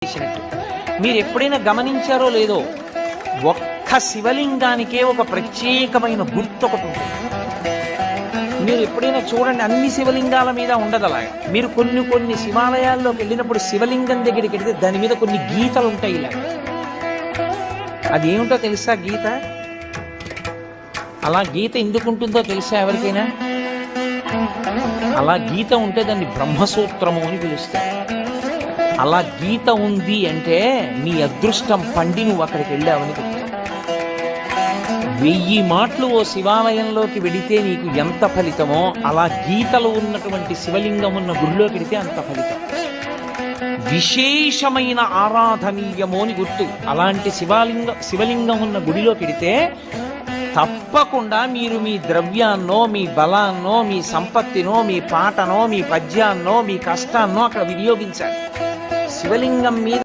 చేసినట్టు. మీరు ఎప్పుడైనా గమనించారో లేదో, ఒక్క శివలింగానికే ఒక ప్రత్యేకమైన గుర్తు ఒకటి ఉంటుంది. మీరు ఎప్పుడైనా చూడండి, అన్ని శివలింగాల మీద ఉండదు అలాగా. మీరు కొన్ని శివాలయాల్లోకి వెళ్ళినప్పుడు శివలింగం దగ్గరికి వెళితే దాని మీద కొన్ని గీతలు ఉంటాయి ఇలా. అది ఏమిటో తెలుసా గీత? అలా గీత ఎందుకు ఉంటుందో తెలుసా ఎవరికైనా? అలా గీత ఉంటే దాన్ని బ్రహ్మసూత్రము అని పిలుస్తారు. అలా గీత ఉంది అంటే నీ అదృష్టం పండి నువ్వు అక్కడికి వెళ్ళావని. 1000 మాటలు ఓ శివాలయంలోకి వెడితే నీకు ఎంత ఫలితమో, అలా గీతలు ఉన్నటువంటి శివలింగం ఉన్న గుడిలోకి వెడితే అంత ఫలితం. విశేషమైన ఆరాధనీయము అని గుర్తు. అలాంటి శివలింగం ఉన్న గుడిలోకి వెడితే తప్పకుండా మీరు మీ ద్రవ్యాన్నో, మీ బలాన్నో, మీ సంపత్తినో, మీ పాటనో, మీ పద్యాన్నో, మీ కష్టాన్నో అక్కడ వినియోగించాలి. శివలింగం మీద